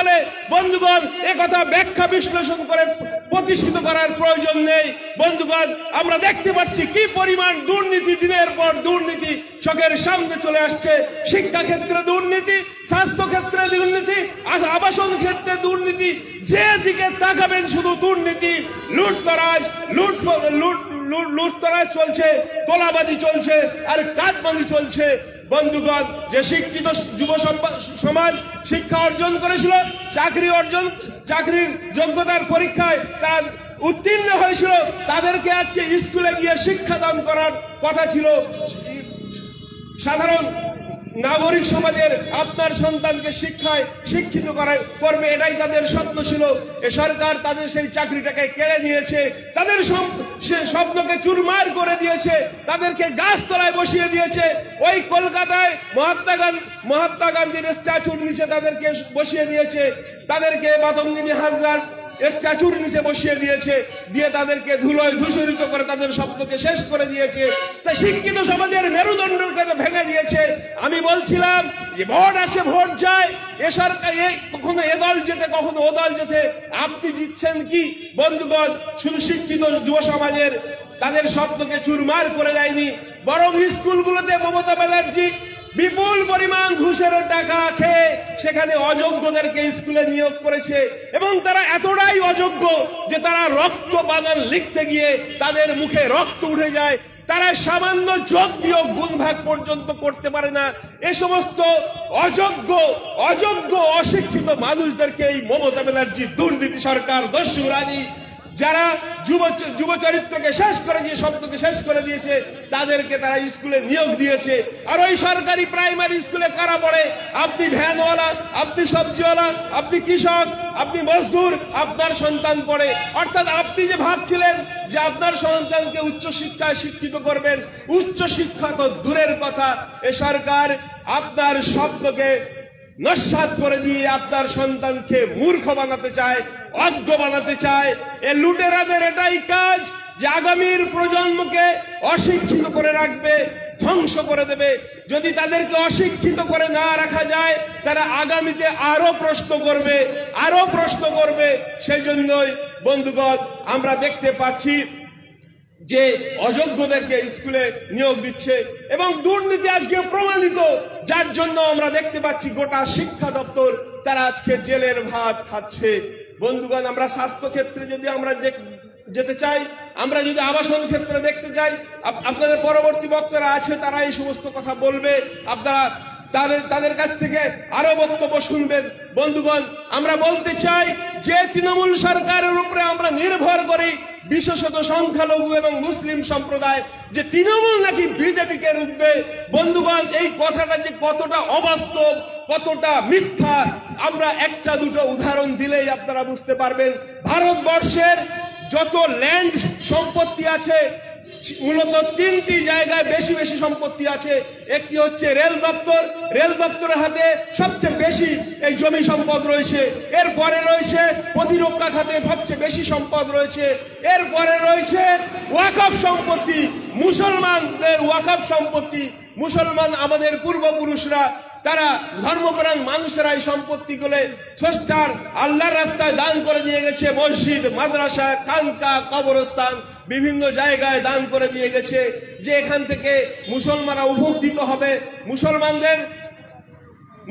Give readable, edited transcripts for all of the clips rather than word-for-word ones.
বলে বন্ধুগণ একথা ব্যাখ্যা বিশ্লেষণ করে প্রতিষ্ঠিত করার প্রয়োজন নেই। বন্ধুগণ আমরা দেখতে পাচ্ছি কি পরিমাণ দুর্নীতি, দিনের পর দুর্নীতি চোখের সামনে চলে আসছে। শিক্ষা ক্ষেত্রে দুর্নীতি, স্বাস্থ্য ক্ষেত্রে দুর্নীতি, আবাসন ক্ষেত্রে দুর্নীতি, যে দিকে তাকাবেন শুধু দুর্নীতি, লুটতরাজ চলছে, তোলাবাজি চলছে আর কাটমানি চলছে। বন্ধুগণ যে শিক্ষিত যুব সমাজ শিক্ষা অর্জন করেছিল, চাকরির যোগ্যতার পরীক্ষায় তারা উত্তীর্ণ হয়েছিল, তাদেরকে আজকে স্কুলে গিয়ে শিক্ষাদান করার কথা ছিল। সাধারণ নাগরিক সমাজের আপনার সন্তানকে শিক্ষিত করবে, এটাই তাদের স্বপ্ন ছিল। এ সরকার তাদের সেই চাকরিটাকে কেড়ে নিয়েছে, তাদের স্বপ্নকে চুরমার করে দিয়েছে, তাদেরকে গাছতলায় বসিয়ে দিয়েছে। ওই কলকাতায় মহাত্মা গান্ধীর স্ট্যাচুর নিচে তাদেরকে বসিয়ে দিয়েছে, তাদেরকে মাতঙ্গিনী হাজরার স্ট্যাচুর নিচে বসিয়ে দিয়েছে, দিয়ে তাদেরকে ধুলোয় ধূসরিত করে তাদের স্বপ্নকে শেষ করে দিয়েছে। তাই শিক্ষিত সমাজের মেরুদণ্ডকে ভেঙে দিয়েছে। আমি বলছিলাম যে ভোট আসে ভোট যায়, এ সরকার কখনো এ দল যেতে কখনো ও দল যেতে, আপনি জিতছেন কি? বন্ধুগণ শুধু শিক্ষিত যুব সমাজের তাদের স্বপ্নকে চুরমার করে দেয়নি, বরং স্কুলগুলোতে মমতা ব্যানার্জি বিপুল পরিমাণ ঘুষের টাকা খেয়ে সেখানে অযোগ্যদেরকে স্কুলে নিয়োগ করেছে, এবং তারা এতটাই অযোগ্য যে তারা রক্ত বানান লিখতে গিয়ে তাদের মুখে রক্ত উঠে যায়, তারা সামান্য যোগ বিয়োগ গুণ ভাগ পর্যন্ত করতে পারে না। এ সমস্ত অযোগ্য অশিক্ষিত মানুষদেরকে এই মমতা ব্যানার্জি দুর্নীতি সরকার দস্যু রানী যারা যুব চরিত্রকে শেষ করে দিয়ে শব্দকে শেষ করে দিয়েছে, তাদেরকে তারা স্কুলে নিয়োগ দিয়েছে। আর ওই সরকারি প্রাইমারি স্কুলে কারা পড়ে? আপনি ভ্যানওয়ালা, আপনি সবজিওয়ালা, আপনি কৃষক, আপনি মজদুর, আপনার সন্তান পড়ে। অর্থাৎ আপনি যে ভাবছিলেন যে আপনার সন্তানকে উচ্চশিক্ষায় শিক্ষিত করবেন, উচ্চশিক্ষা তো দূরের কথা, এ সরকার আপনার স্বপ্নকে নস্যাৎ করে দিয়ে আপনার সন্তানকে মূর্খ বানাতে চায়, অজ্ঞ বানাতে চায়। এ লুটেরাদের এটাই কাজ যে আগামীর প্রজন্মকে অশিক্ষিত করে রাখবে, ধ্বংস করে দেবে। যদি তাদেরকে অশিক্ষিত করে না রাখা যায়, তারা আগামীতে আরো প্রশ্ন করবে। সেই জন্যই বন্ধুগণ আমরা দেখতে পাচ্ছি যে অযোগ্যদেরকে স্কুলে নিয়োগ দিচ্ছে এবং দুর্নীতি আজকে প্রমাণিত, যার জন্য আমরা দেখতে পাচ্ছি গোটা শিক্ষা দপ্তর তারা আজকে জেলের ভাত খাচ্ছে। বন্ধুগণ আমরা স্বাস্থ্য ক্ষেত্রে যদি আমরা যেতে চাই, আমরা যদি আবাসন ক্ষেত্রে দেখতে চাই, আপনাদের পরবর্তী বক্তারা আছে তারা এই সমস্ত কথা বলবে, আপনারা তাদের কাছ থেকে আরো বক্তব্য শুনবেন। বন্ধুগণ আমরা বলতে চাই যে তৃণমূল সরকারের উপরে আমরা নির্ভর করি, বিশেষত সংখ্যালঘু এবং মুসলিম সম্প্রদায়, যে তৃণমূল নাকি বিজেপিকে রুখবে। বন্ধুগণ এই কথাটা যে কতটা অবাস্তব, কতটা মিথ্যা, আমরা একটা দুটো উদাহরণ দিলেই আপনারা বুঝতে পারবেন। ভারতবর্ষের যত ল্যান্ড সম্পত্তি আছে, মূলত তিনটি জায়গায় বেশি সম্পত্তি আছে। একটি হচ্ছে রেল দপ্তর, রেল দপ্তরের হাতে সবচেয়ে বেশি এই জমি সম্পদ রয়েছে। এরপরে রয়েছে প্রতিরক্ষা খাতে সবচেয়ে বেশি সম্পদ রয়েছে। এরপরে রয়েছে ওয়াকফ সম্পত্তি, মুসলমানদের ওয়াকফ সম্পত্তি। মুসলমান আমাদের পূর্বপুরুষরা, তারা ধর্মপ্রাণ মানুষেরা এই সম্পত্তিগুলো স্রষ্টার আল্লাহর রাস্তায় দান করে দিয়ে গেছে। মসজিদ, মাদ্রাসা, খানকা, কবরস্থান বিভিন্ন জায়গায় দান করে দিয়ে গেছে, যে এখান থেকে মুসলমানরা উপকৃত হবে,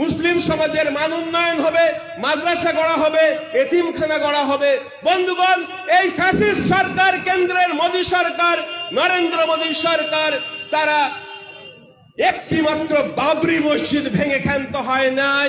মুসলিম সমাজের মান উন্নয়ন হবে, মাদ্রাসা গড়া হবে, এতিমখানা গড়া হবে। বন্ধুগণ এই ফ্যাসিস্ট সরকার, কেন্দ্রের মোদী সরকার, নরেন্দ্র মোদী সরকার, তারা একটি মাত্র বাবরি মসজিদ ভেঙে ক্ষান্ত হয় নাই,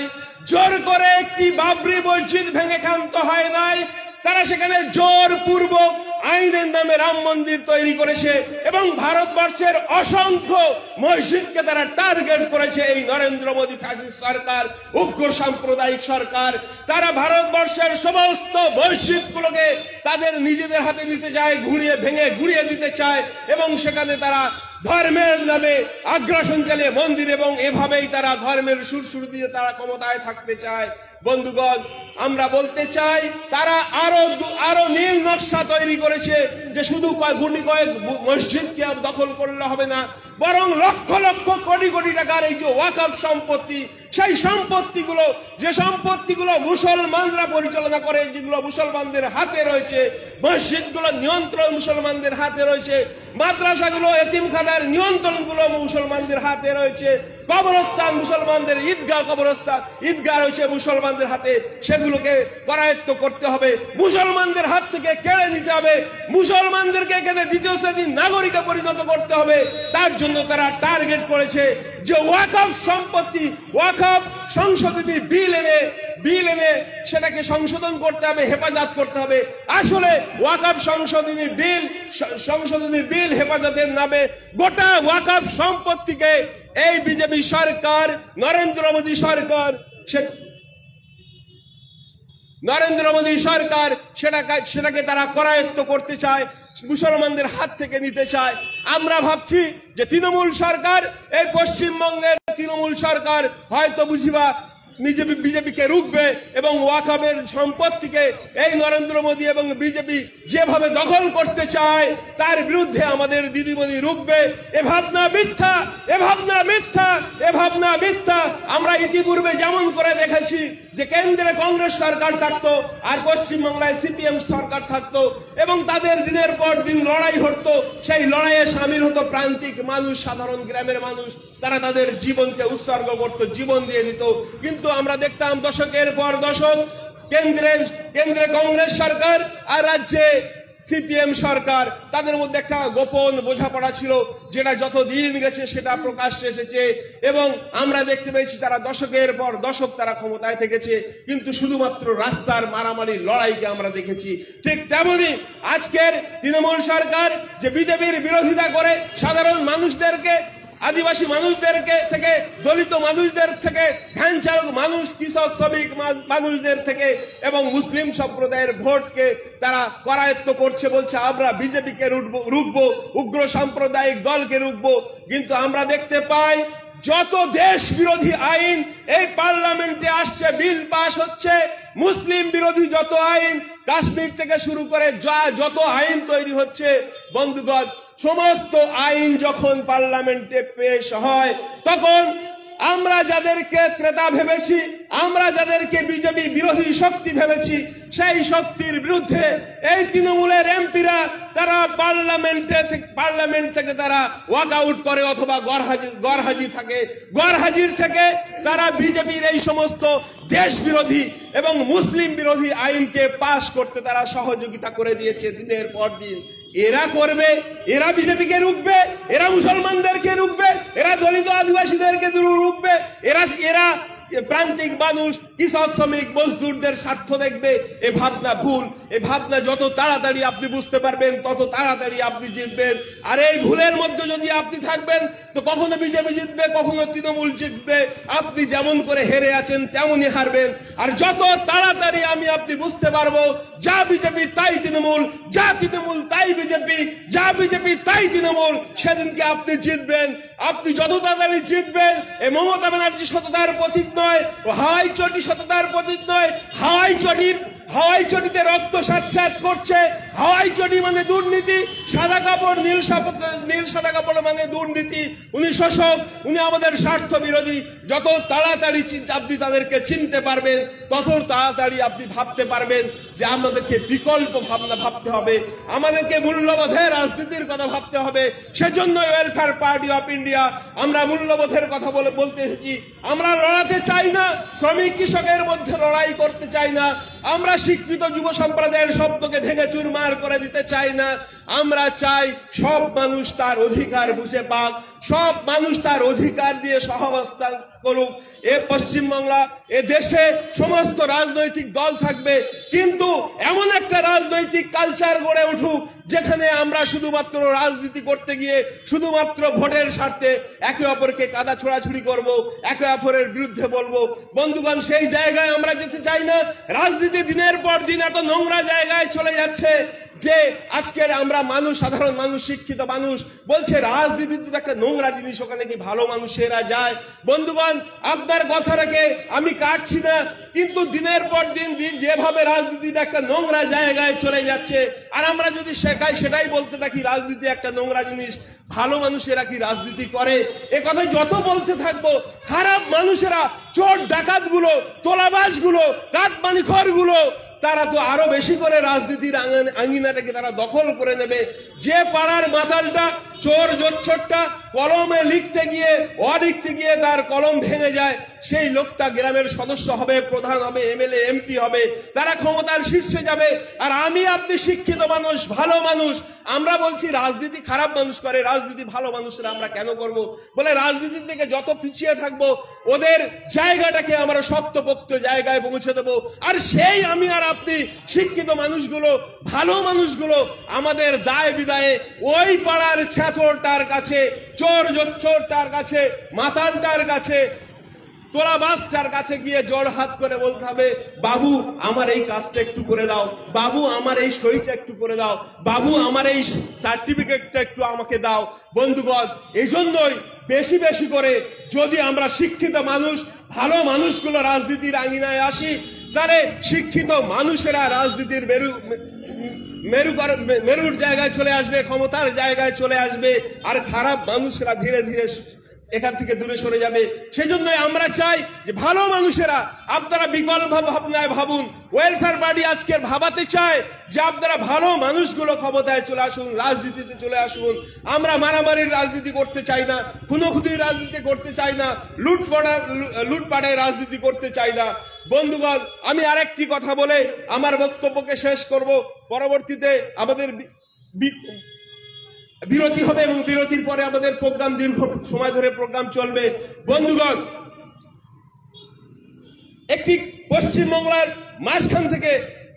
জোর করে একটি বাবরি মসজিদ ভেঙে ক্ষান্ত হয় নাই। তারা সেখানে জোরপূর্বক আইনের নামে রাম মন্দির তৈরি করেছে এবং ভারতবর্ষের অসংখ্য মসজিদকে তারা টার্গেট করেছে। এই নরেন্দ্র মোদী ফ্যাসিস্ট সরকার, উগ্র সাম্প্রদায়িক সরকার, তারা ভারতবর্ষের সমস্ত মসজিদগুলোকে তাদের নিজেদের হাতে নিতে চায়, ভেঙে গুড়িয়ে দিতে চায় এবং সেখানে তারা ধর্মের নামে আগ্রাসন চালিয়ে মন্দির, এবং এভাবেই তারা ধর্মের সুর দিয়ে তারা ক্ষমতায় থাকতে চায়। বন্ধুগণ, আমরা বলতে চাই তারা আরো নীল নকশা তৈরি করেছে যে শুধু গুটি কয়েক মসজিদকে দখল করলে হবে না, বরং লক্ষ লক্ষ কোটি কোটি টাকার এই যে ওয়াকফ সম্পত্তি, সেই সম্পত্তিগুলো, যে সম্পত্তিগুলো মুসলমানরা পরিচালনা করে, যেগুলো মুসলমানদের হাতে রয়েছে, মসজিদগুলো নিয়ন্ত্রণ মুসলমানদের হাতে রয়েছে, মাদ্রাসাগুলো, এতিমখানার নিয়ন্ত্রণগুলো মুসলমানদের হাতে রয়েছে, কবরস্থান মুসলমানদের, ঈদগাহ রয়েছে মুসলমানদের হাতে, সেগুলোকে করায়ত্ত করতে হবে, মুসলমানদের হাত থেকে কেড়ে নিতে হবে, মুসলমানদেরকে এখানে দ্বিতীয় শ্রেণীর নাগরিকে পরিণত করতে হবে। তার জন্য তারা টার্গেট করেছে যে ওয়াকফ সম্পত্তি, ওয়াকফ সংশোধনী বিল এনে সেটাকে সংশোধন করতে হবে, হেফাজত করতে হবে। আসলে ওয়াকফ সংশোধনী বিল হেফাজতের নামে গোটা ওয়াকফ সম্পত্তিকে এই বিজেপি সরকার, নরেন্দ্র মোদী সরকার সেটাকে তারা করায়ত্ত করতে চায়, মুসলমানদের হাত থেকে নিতে চায়। আমরা ভাবছি যে তৃণমূল সরকার, এই পশ্চিমবঙ্গের তৃণমূল সরকার হয়তো বুঝিবা বিজেপিকে রুখবে এবং ওয়াকফের সম্পত্তিকে এই নরেন্দ্র মোদী এবং বিজেপি যেভাবে দখল করতে চায় তার বিরুদ্ধে আমাদের দিদিমণি রুখবে। এ ভাবনা মিথ্যা, এ ভাবনা মিথ্যা, এ ভাবনা মিথ্যা। আমরা ইতিপূর্বে যেমন করে দেখেছি যে কেন্দ্রে কংগ্রেস সরকার থাকতো আর পশ্চিমবাংলায় সিপিএম সরকার থাকতো এবং তাদের দিনের পর দিন লড়াই হতো, সেই লড়াইয়ে সামিল হতো প্রান্তিক মানুষ, সাধারণ গ্রামের মানুষ, তারা তাদের জীবনকে উৎসর্গ করত, জীবন দিয়ে দিত। কিন্তু আমরা দেখতাম দশকের পর দশক কেন্দ্রে কংগ্রেস সরকার আর রাজ্যে সিপিএম সরকার, তাদের মধ্যে একটা গোপন বোঝাপড়া ছিল, যেটা যত দিন গেছে সেটা প্রকাশ্যে এসেছে এবং আমরা দেখতে পেয়েছি তারা দশকের পর দশক তারা ক্ষমতায় থেকেছে, কিন্তু শুধুমাত্র রাস্তার মারামারি লড়াইকে আমরা দেখেছি। ঠিক তেমনি আজকের তৃণমূল সরকার যে বিজেপির বিরোধিতা করে সাধারণ মানুষদেরকে, আদিবাসী মানুষদেরকে থেকে, দলিত মানুষদের থেকে, ভ্যান চালক মানুষ, কৃষক, শ্রমিক মানুষদের থেকে এবং মুসলিম সম্প্রদায়ের ভোটকে তারা করায়ত্ত করছে, বলছে আমরা বিজেপিকে রুখবো, উগ্র সাম্প্রদায়িক দলকে রুখবো। কিন্তু আমরা দেখতে পাই যত দেশ বিরোধী আইন এই পার্লামেন্টে আসছে, বিল পাস হচ্ছে, মুসলিম বিরোধী যত আইন, কাশ্মীর থেকে শুরু করে যত আইন তৈরি হচ্ছে, বন্ধুগণ, সমস্ত আইন যখন পার্লামেন্টে পেশ হয় তখন আমরা যাদেরকে ক্রেতা ভেবেছি, আমরা যাদেরকে বিজেপি বিরোধী শক্তি ভেবেছি, সেই শক্তির বিরুদ্ধে এই তৃণমূলের এমপিরা তারা পার্লামেন্ট থেকে তারা ওয়াক আউট করে অথবা গড়হাজির থেকে তারা বিজেপির এই সমস্ত দেশ বিরোধী এবং মুসলিম বিরোধী আইনকে পাশ করতে তারা সহযোগিতা করে দিয়েছে দিনের পর দিন। এরা করবে, এরা বিজেপিকে রুখবে, এরা মুসলমানদেরকে রুখবে, এরা দলিত আদিবাসীদেরকে রুখবে, এরা প্রান্তিক মানুষ, কৃষক, শ্রমিক, মজদুরদের স্বার্থ দেখবে। এ ভাবনা ভুল। এ ভাবনা যত তাড়াতাড়ি আপনি বুঝতে পারবেন তত তাড়াতাড়ি আপনি জিতবেন। আর এই ভুলের মধ্যে যদি আপনি থাকবেন তো কখনো বিজেপি জিতবে, কখনো তৃণমূল জিতবে। আপনি যেমন করে হেরে আছেন তেমনই হারবেন। আর যত তাড়াতাড়ি আপনি বুঝতে পারবো যা বিজেপি তাই তৃণমূল, যা তৃণমূল তাই বিজেপি, যা বিজেপি তাই তৃণমূল, সেদিনকে আপনি জিতবেন। আপনি যত তাড়াতাড়ি জিতবেন, এই মমতা ব্যানার্জি সততার প্রতীক নয়, হাওয়াই চটি সততার প্রতীক নয়। হাওয়াই চটিতে রক্ত স্যাঁত করছে। হাওয়াই চটি মানে দুর্নীতি, সাদা কাপড়, নীল সাদা কাপড় মানে দুর্নীতি। উনি শোষক, উনি আমাদের স্বার্থ বিরোধী। যত তাড়াতাড়ি আপনি তাদেরকে চিনতে পারবেন তত তাড়াতাড়ি আপনি ভাবতে পারবেন যে আমাদেরকে বিকল্প ভাবনা ভাবতে হবে, আমাদেরকে মূল্যবোধের রাজনীতির কথা ভাবতে হবে। সেজন্য ওয়েলফেয়ার পার্টি অফ ইন্ডিয়া আমরা মূল্যবোধের কথা বলতে এসেছি। আমরা লড়াতে চাই না, শ্রমিক কৃষকের মধ্যে লড়াই করতে চাই না, আমরা শিক্ষিত যুব সম্প্রদায়ের শব্দকে ভেঙে চুরমার করে দিতে চাই না। আমরা চাই সব মানুষ তার অধিকার বুঝে পাক, সব মানুষ তার অধিকার দিয়ে সহাবস্থান করুক। এ পশ্চিমবাংলা, এ দেশে সমস্ত রাজনৈতিক দল থাকবে, কিন্তু এমন একটা রাজনৈতিক কালচার গড়ে উঠুক যেখানে আমরা শুধুমাত্র রাজনীতি করতে গিয়ে শুধুমাত্র ভোটের স্বার্থে একে অপরকে কাদা ছোড়াছুড়ি করব, একে অপরের বিরুদ্ধে বলবো। বন্ধুগণ, সেই জায়গায় আমরা যেতে চাই না। রাজনীতি দিনের পর দিন এত নোংরা জায়গায় চলে যাচ্ছে যে আজকের আমরা মানুষ, সাধারণ মানুষ, শিক্ষিত মানুষ বলছে রাজনীতি তো একটা নোংরা জিনিস, ওখানে কি ভালো মানুষেরা যায়? বন্ধুগণ, আপনার কথা রেখে আমি কাটছি না, কিন্তু দিনের পর দিন যেভাবে রাজনীতিটা একটা নোংরা জায়গায় চলে যাচ্ছে, আর আমরা যদি সেটাই বলতে থাকি রাজনীতি একটা নোংরা জিনিস, ভালো মানুষেরা কি রাজনীতি করে? এ কথা যত বলতে থাকবো, খারাপ মানুষেরা, চোর ডাকাত গুলো, তোলাবাজ গুলো, কাঠমানিখোর গুলো, তারা তো আরো বেশি করে রাজনীতির আঙিনাটাকে তারা দখল করে নেবে। যে পাড়ার মাতালটা, চোর জোচ্ছরটা কলমে লিখতে গিয়ে তার কলম ভেঙে যায়, সেই লোকটা গ্রামের সদস্য হবে, প্রধান হবে, এমএলএ এমপি হবে, তারা ক্ষমতার শীর্ষে যাবে। আর আমি আপনি শিক্ষিত মানুষ, ভালো মানুষ, আমরা বলছি রাজনীতি খারাপ মানুষ করে, রাজনীতি ভালো মানুষরা আমরা কেন করব? বলে রাজনীতি থেকে যত পিছিয়ে থাকবো ওদের জায়গাটাকে আমরা শক্তপোক্ত জায়গায় পৌঁছে দেবো। আর সেই আমি আর আপনি শিক্ষিত মানুষগুলো, ভালো মানুষগুলো আমাদের দায় বিদায়ে ওই পাড়ার ছাত্রটার কাছে, চোর জোচ্চোরটার কাছে, মাতালটার কাছে, তোলাবাজটার কাছে গিয়ে জোড় হাত করে বলতে হবে, বাবু আমার এই কাজটা একটু করে দাও, বাবু আমার এই সইটা একটু করে দাও, বাবু আমার এই সার্টিফিকেটটা একটু আমাকে দাও। বন্ধুগণ, এই জন্যই বেশি বেশি করে যদি আমরা শিক্ষিত মানুষ, ভালো মানুষগুলো রাজনীতির আঙিনায় আসি, তাহলে শিক্ষিত মানুষেরা রাজনীতির মেরুর জায়গায় চলে আসবে, ক্ষমতার জায়গায় চলে আসবে, আর খারাপ মানুষরা ধীরে ধীরে এখান থেকে দূরে সরে যাবে। সেই জন্যই আমরা চাই যে ভালো মানুষেরা আপনারা বিকল্প ভাবনায় ভাবুন। ওয়েলফেয়ার পার্টি আজকে ভাবাতে চায় যে আপনারা ভালো মানুষগুলো ক্ষমতায় চলে আসুন, রাজনীতিতে চলে আসুন। আমরা মারামারির রাজনীতি করতে চাই না, খুনোখুনির রাজনীতি করতে চাই না, লুটপাটের রাজনীতি করতে চাই না। বন্ধুগণ, আমি আরেকটি কথা বলে আমার বক্তব্যকে শেষ করব। পরবর্তীতে আমাদের বিরতি হবে এবং বিরতির পরে আমাদের প্রোগ্রাম দীর্ঘ সময় ধরে প্রোগ্রাম চলবে। বন্ধুগণ, একটি পশ্চিমবাংলার মাঝখান থেকে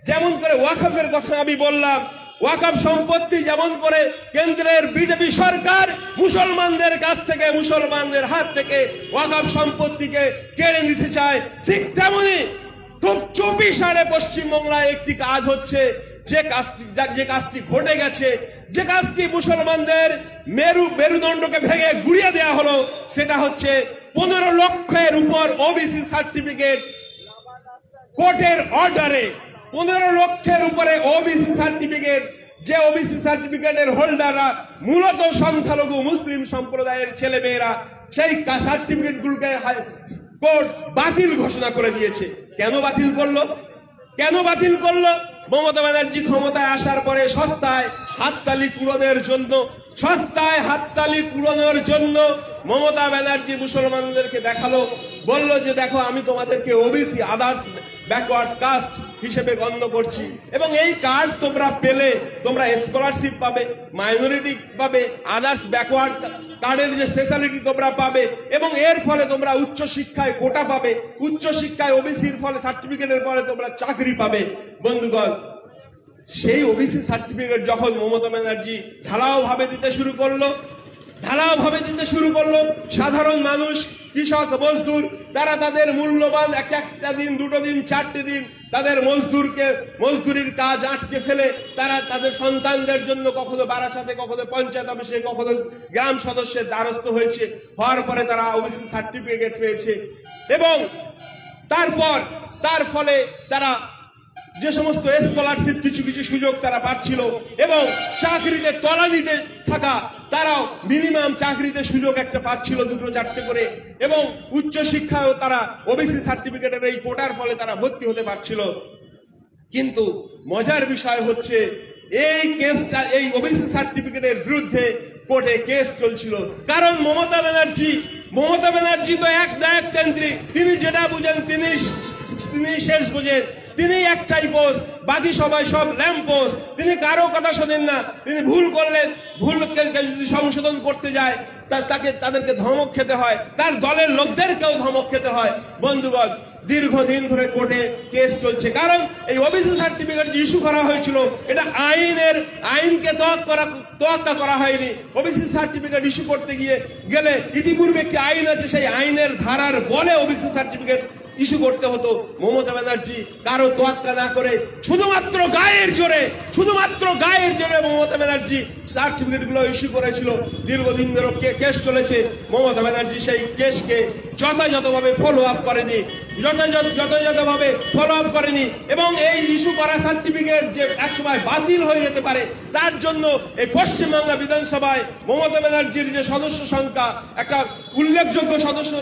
যেমন করে ওয়াকফের কথা আমি বললাম, ওয়াকফ সম্পত্তি যেমন করে কেন্দ্রের বিজেপি সরকার মুসলমানদের কাছ থেকে, মুসলমানদের হাত থেকে ওয়াকফ সম্পত্তিকে কেড়ে নিতে চায়, ঠিক তেমনি খুব চুপিসারে পশ্চিমবাংলায় একটি কাজ হচ্ছে, যে কাজটি ঘটে গেছে, যে কাজটি মুসলমানদের মেরুদণ্ডকে ভেঙে গুড়িয়ে দেওয়া হলো, সেটা হচ্ছে 15 লক্ষের উপর ওবিসি সার্টিফিকেট কোর্টের অর্ডারে, 15 লক্ষের উপরে ওবিসি সার্টিফিকেট, যে ওবিসি সার্টিফিকেটের হোল্ডাররা মূলত সংখ্যালঘু মুসলিম সম্প্রদায়ের ছেলেমেয়েরা, সেই সার্টিফিকেটগুলোকে কোর্ট বাতিল ঘোষণা করে দিয়েছে। কেন বাতিল করলো? কেন বাতিল করলো? মমতা ব্যানার্জি ক্ষমতায় আসার পরে সস্তায় হাততালি কুড়ানোর জন্য মমতা ব্যানার্জি মুসলমানদেরকে দেখালো, বলল যে দেখো আমি তোমাদেরকে ওবিসি আদার্স ব্যাকওয়ার্ড কাস্ট হিসেবে গণ্য করছি, এবং এই কার্ড তোমরা পেলে তোমরা স্কলারশিপ পাবে, মাইনরিটি পাবে, আদার্স ব্যাকওয়ার্ড কার্ডের যে ফেসিলিটি তোমরা পাবে, এবং এর ফলে তোমরা উচ্চ শিক্ষায় কোটা পাবে, উচ্চ শিক্ষায় ওবিসির ফলে সার্টিফিকেটের ফলে তোমরা চাকরি পাবে। বন্ধুগণ, সেই ওবিসি সার্টিফিকেট যখন মমতা ব্যানার্জি ঢালাও ভাবে দিতে শুরু করলো, সাধারণ মানুষ, কৃষক, মজদুর, তারা তাদের মূল্যবান একটা দিন, 2 দিন, 4টে দিন তাদের মজদুরির কাজ আটকে ফেলে তারা তাদের সন্তানদের জন্য কখনো বারাসাতে, কখনো পঞ্চায়েত অফিসে, কখনো গ্রাম সদস্যের দ্বারস্থ হওয়ার পরে তারা ওবিসি সার্টিফিকেট পেয়েছে, এবং তার ফলে তারা যে সমস্ত স্কলারশিপ, কিছু কিছু সুযোগ তারা পাচ্ছিল, এবং চাকরিতে তলানিতে থাকা তারাও মিনিমাম চাকরিতে সুযোগ একটা পাচ্ছিল, 2-4টে করে, এবং উচ্চ শিক্ষায়ও তারা ওবিসি সার্টিফিকেটের এই কোটার ফলে তারা ভর্তি হতে পারছিল। কিন্তু মজার বিষয় হচ্ছে এই ওবিসি সার্টিফিকেটের বিরুদ্ধে কোর্টে কেস চলছিল, কারণ মমতা ব্যানার্জি তো এক নায়কতান্ত্রিক, তিনি যেটা বুঝেন তিনি শেষ বুঝেন, তিনি একটাই পোস্ট, বাকি সবাই সব ল্যাম্প পোস্ট, তিনি কারো কথা শোনেন না। তিনি ভুল করলেন, ভুলকে যদি সংশোধন করতে যায় তাদেরকে ধমক খেতে হয়, তার দলের লোকদেরকেও ধমক খেতে হয়। বন্ধুগণ, দীর্ঘদিন ধরে কোর্টে কেস চলছে, কারণ এই ওবিসি সার্টিফিকেট যে ইস্যু করা হয়েছিল, এটা আইনকে তোয়াক্কা করা হয়নি। ওবিসি সার্টিফিকেট ইস্যু করতে গেলে ইতিপূর্বে একটি আইন আছে, সেই আইনের ধারার বলে ওবিসি সার্টিফিকেট ইস্যু করতে হতো। মমতা ব্যানার্জি কারো তোয়াক্কা না করে শুধুমাত্র গায়ের জোরে মমতা ব্যানার্জি সার্টিফিকেটগুলো ইস্যু করেছিল। দীর্ঘদিন ধরে কেস চলেছে, মমতা ব্যানার্জি সেই কেসকে যথাযথভাবে ফলো আপ করেনি। যথাযথভাবে ফলো আপ করেনি এবং এই ইস্যু করা সার্টিফিকেট যে একসময় বাতিল হয়ে যেতে পারে তার জন্য এই পশ্চিমবাংলা বিধানসভায় মমতা ব্যানার্জির যে সদস্য সংখ্যা একটা উল্লেখযোগ্য সদস্য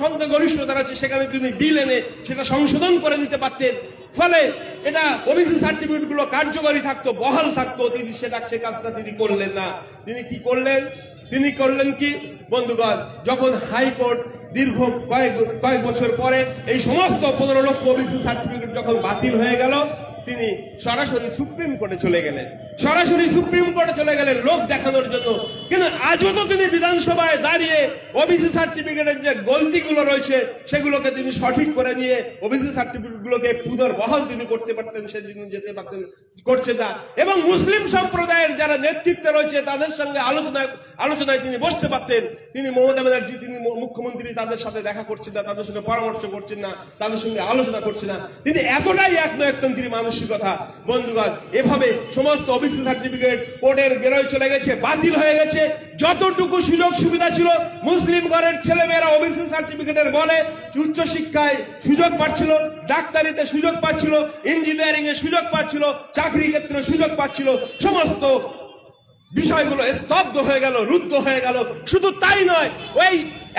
সংখ্যাগরিষ্ঠতা আছে, সেখানে তিনি বিল এনে সেটা সংশোধন করে নিতে পারতেন। ফলে এটা ওবিসি সার্টিফিকেট গুলো কার্যকরী থাকতো, বহাল থাকতো। তিনি সে কাজটা তিনি করলেন না। তিনি কি করলেন? তিনি করলেন কি বন্ধুগণ, যখন হাইকোর্ট দীর্ঘ কয়েক বছর পরে এই সমস্ত 15 লক্ষ ওবিসি সার্টিফিকেট যখন বাতিল হয়ে গেল, তিনি সরাসরি সুপ্রিম কোর্টে চলে গেলেন লোক দেখানোর জন্য। কিন্তু আজও তো তিনি বিধানসভায় দাঁড়িয়ে ওবিসি সার্টিফিকেটের যে গলতিগুলো রয়েছে সেগুলোকে তিনি সঠিক করে নিয়ে ওবিসি সার্টিফিকেট গুলোকে পুনর্বহাল তিনি করতে পারতেন, সেদিন যেতে পারতেন, করছে না। এবং মুসলিম সম্প্রদায়ের যারা নেতৃত্বে রয়েছে তাদের সঙ্গে আলোচনায় তিনি বসতে পারতেন। তিনি মমতা ব্যানার্জি, তিনি মুখ্যমন্ত্রী, তাদের সাথে দেখা করছেন না, তাদের সঙ্গে পরামর্শ করছেন না, তাদের সঙ্গে আলোচনা করছেন না। তিনি এতটাই একনায়কতন্ত্রী মানসিকতা বন্ধুগণ। এভাবে সমস্ত ওবিসি সার্টিফিকেট কোর্টের গেরোয় চলে গেছে, বাতিল হয়ে গেছে। যতটুকু সুযোগ সুবিধা ছিল মুসলিম ঘরের ছেলেমেয়েরা ওবিসি সার্টিফিকেটের বলে উচ্চশিক্ষায় সুযোগ পাচ্ছিল, ডাক্তারিতে সুযোগ পাচ্ছিল, ইঞ্জিনিয়ারিং এ সুযোগ পাচ্ছিল, চাকরি ক্ষেত্রে সুযোগ পাচ্ছিল, সমস্ত বিষয়গুলো স্তব্ধ হয়ে গেল, রুদ্ধ হয়ে গেল। শুধু তাই নয়, ওই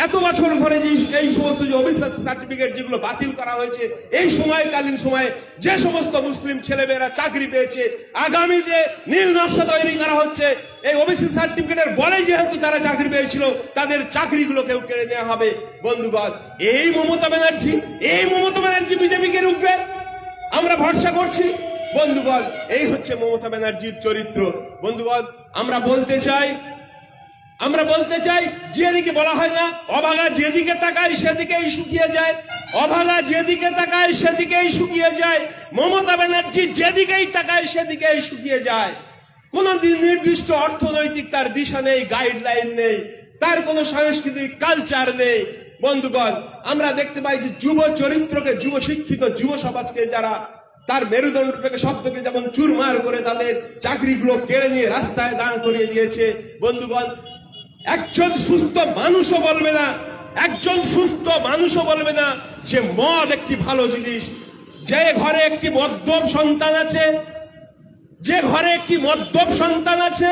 এত বছর ধরে যে এই সমস্ত যে ওবিসি সার্টিফিকেট যেগুলো বাতিল করা হয়েছে, এই সময়কালীন সময়ে যে সমস্ত মুসলিম ছেলেমেয়েরা চাকরি পেয়েছে, আগামী যে নীল নকশা তৈরি করা হচ্ছে এই ওবিসি সার্টিফিকেটের বলে যেহেতু তারা চাকরি পেয়েছিল, তাদের চাকরিগুলোকেও কেড়ে নেওয়া হবে। বন্ধুগণ, এই মমতা ব্যানার্জি বিজেপিকে রুখবে আমরা ভরসা করছি। বন্ধুগণ, এই হচ্ছে মমতা ব্যানার্জির চরিত্র। বন্ধুগণ, আমরা বলতে চাই যেদিকে বলা হয় না, অভাগা যেদিকে তাকায় সেদিকেই শুকিয়ে যায়, অভাগা যেদিকে তাকায় সেদিকেই শুকিয়ে যায়। মমতা ব্যানার্জি যেদিকেই তাকায় সেদিকেই শুকিয়ে যায়। কোন নির্দিষ্ট অর্থনৈতিক তার দিশা নেই, গাইডলাইন নেই, তার কোনো সাংস্কৃতিক কালচার নেই। বন্ধুগণ, আমরা দেখতে পাই যে যুব চরিত্রকে, যুব শিক্ষিত যুব সমাজকে যারা তার মেরুদণ্ডটাকে শব্দকে যেমন চুরমার করে তাদের চাকরিগুলো কেড়ে নিয়ে রাস্তায় দাঁড় করিয়ে দিয়েছে। বন্ধুগণ, একজন সুস্থ মানুষও বলবে না যে মদ একটি ভালো জিনিস। যে ঘরে একটি মদ্যপ সন্তান আছে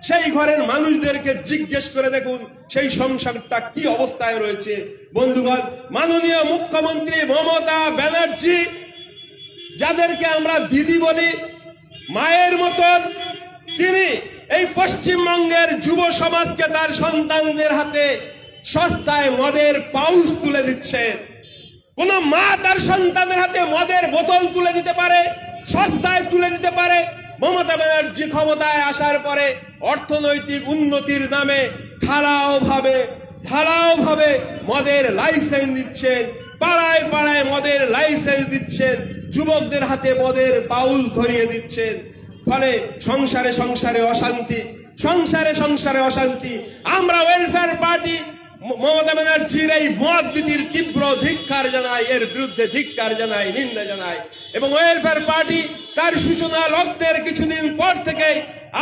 সেই ঘরের মানুষদেরকে জিজ্ঞেস করে দেখুন সেই সংসারটা কি অবস্থায় রয়েছে। বন্ধুগণ, মাননীয় মুখ্যমন্ত্রী মমতা ব্যানার্জি, যাদেরকে আমরা দিদি বলি, মায়ের মতন, তিনি এই পশ্চিমবঙ্গের যুব সমাজকে তার সন্তানদের হাতে সস্তায় মদের পাউচ তুলে দিচ্ছে। কোন মা তার সন্তানের হাতে মদের বোতল তুলে দিতে পারে, সস্তায় তুলে দিতে পারে? মমতা ব্যানার্জি ক্ষমতায় আসার পরে অর্থনৈতিক উন্নতির নামে ঢালাও ভাবে মদের লাইসেন্স দিচ্ছেন, পাড়ায় পাড়ায় মদের লাইসেন্স দিচ্ছেন, যুবকদের হাতে মদের পাউচ ধরিয়ে দিচ্ছেন। ফলে সংসারে অশান্তি। আমরা ওয়েলফেয়ার পার্টি মমতা ব্যানার্জির এই মদ নীতির তীব্র ধিক্কার জানাই, এর বিরুদ্ধে ধিক্কার জানাই, নিন্দা জানাই। এবং ওয়েলফেয়ার পার্টি তার সূচনা লগ্নের কিছুদিন পর থেকে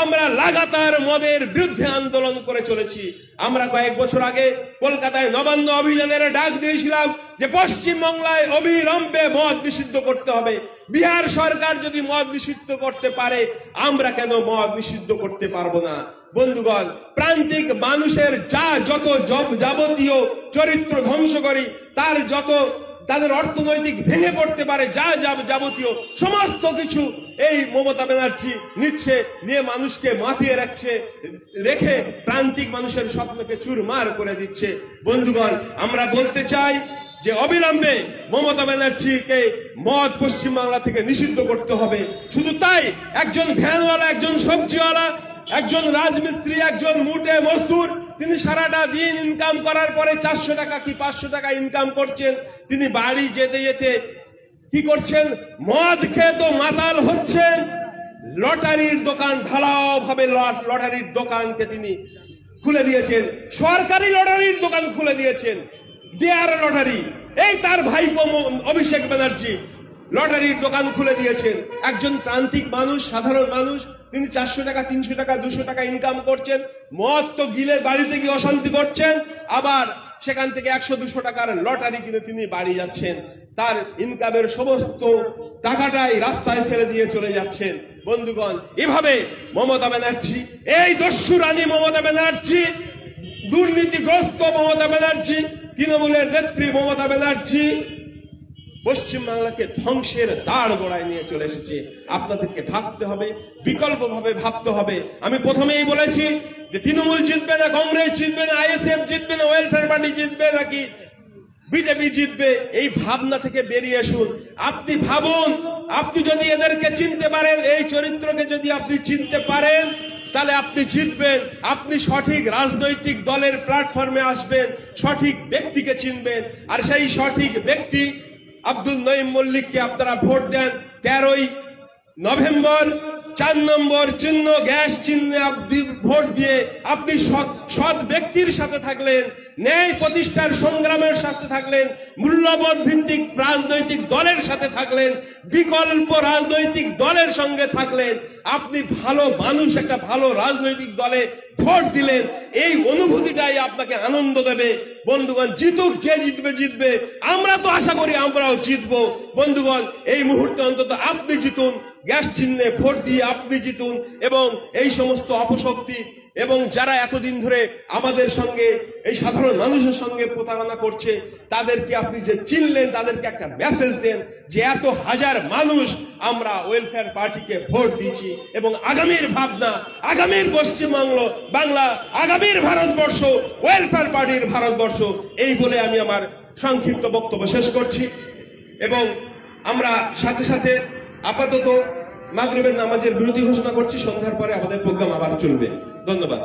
আমরা লাগাতার মদের বিরুদ্ধে আন্দোলন করে চলেছি। আমরা কয়েক বছর আগে কলকাতায় নবান্ন অভিযানের ডাক দিয়েছিলাম যে পশ্চিমবাংলায় অবিলম্বে মদ নিষিদ্ধ করতে হবে। বিহার সরকার যদি মদ নিষিদ্ধ করতে পারে, আমরা কেন মদ নিষিদ্ধ করতে পারবো না? বন্ধুগণ, প্রান্তিক মানুষের যত যাবতীয় চরিত্র ধ্বংসকারী, তাদের অর্থনৈতিক ভেঙে পড়তে পারে যাবতীয় সমস্ত কিছু এই মমতা ব্যানার্জি নিয়ে মানুষকে মাতিয়ে রেখে প্রান্তিক মানুষের স্বপ্নকে চুরমার করে দিচ্ছে। বন্ধুগণ, আমরা বলতে চাই যে অবিলম্বে মমতা ব্যানার্জিকে মদ পশ্চিমবাংলা থেকে নিষিদ্ধ করতে হবে। শুধু তাই, একজন ভ্যানওয়ালা, একজন সবজিওয়ালা, একজন রাজমিস্ত্রি, একজন মুটে মজদুর, তিনি সারাটা দিন ইনকাম করার পরে 400 টাকা কি 500 টাকা ইনকাম করছেন। তিনি বাড়ি যেতে যেতে কি করছেন? মদ খেয়ে তো মাতাল হচ্ছেন। লটারির দোকান, ঢালাও ভাবে লটারির দোকানকে তিনি খুলে দিয়েছেন, সরকারি লটারির দোকান খুলে দিয়েছেন, দেয়ার লটারি। এই তার ভাইপো অভিষেক ব্যানার্জি লটারির দোকান খুলে দিয়েছেন। একজন প্রান্তিক মানুষ, সাধারণ মানুষ, তিনি 400 টাকা 300 টাকা 200 টাকা ইনকাম করছেন, মদ তো গিলে বাড়িতে গিয়ে অশান্তি করছেন, আবার সেখান থেকে 100-200 টাকার লটারি কিনে তিনি বাড়ি যাচ্ছেন, তার ইনকামের সমস্ত টাকাটাই রাস্তায় ফেলে দিয়ে চলে যাচ্ছেন। বন্ধুগণ, এভাবে মমতা ব্যানার্জি, এই দস্যু রানী মমতা ব্যানার্জি, দুর্নীতিগ্রস্ত মমতা ব্যানার্জি, তৃণমূলের নেত্রী মমতা ব্যানার্জি পশ্চিমবাংলাকে ধ্বংসের দ্বার গোড়ায় নিয়ে চলে এসেছে। আপনাদেরকে ভাবতে হবে, বিকল্পভাবে ভাবতে হবে। আমি প্রথমেই বলেছি যে তৃণমূল জিতবে না, কংগ্রেস জিতবে না, আইএসএফ জিতবে না, ওয়েলফেয়ার পার্টি জিতবে নাকি বিজেপি জিতবে, এই ভাবনা থেকে বেরিয়ে আসুন। আপনি ভাবুন, আপনি যদি এদেরকে চিনতে পারেন, এই চরিত্রকে যদি আপনি চিনতে পারেন, তাহলে আপনি জিতবেন। আপনি সঠিক রাজনৈতিক দলের প্ল্যাটফর্মে আসবেন, সঠিক ব্যক্তিকে চিনবেন। আর সেই সঠিক ব্যক্তি আব্দুল নঈম মল্লিককে আপনারা ভোট দেন। 13ই নভেম্বর 4 নম্বর চিহ্ন গ্যাস চিহ্নে আপনি ভোট দিয়ে আপনি সৎ ব্যক্তির সাথে থাকলেন, ন্যায় প্রতিষ্ঠার সংগ্রামের সাথে থাকলেন, মূল্যবোধ ভিত্তিক রাজনৈতিক দলের সাথে থাকলেন, বিকল্প রাজনৈতিক দলের সঙ্গে থাকলেন। আপনি ভালো মানুষ, একটা ভালো রাজনৈতিক দলে ভোট দিলেন, এই অনুভূতিটাই আপনাকে আনন্দ দেবে। বন্ধুগণ, জিতুক যে জিতবে জিতবে, আমরা তো আশা করি আমরাও জিতবো। বন্ধুগণ, এই মুহূর্তে অন্তত আপনি জিতুন, গ্যাস চিহ্নে ভোট দিয়ে আপনি জিতুন। এবং এই সমস্ত অপশক্তি এবং যারা এতদিন ধরে আমাদের সঙ্গে, এই সাধারণ মানুষের সঙ্গে প্রতারণা করছে, তাদেরকে আপনি যে চিনলেন, তাদেরকে একটা মেসেজ দেন যে এত হাজার মানুষ আমরা ওয়েলফেয়ার পার্টিকে ভোট দিয়েছি এবং আগামীর ভাবনা, আগামীর পশ্চিমবঙ্গ বাংলা, আগামীর ভারতবর্ষ ওয়েলফেয়ার পার্টির ভারতবর্ষ। এই বলে আমি আমার সংক্ষিপ্ত বক্তব্য শেষ করছি এবং আমরা সাথে সাথে আপাতত মাগরিবের নামাজের বিরতি ঘোষণা করছি। সন্ধ্যার পরে আমাদের প্রোগ্রাম আবার চলবে। ধন্যবাদ।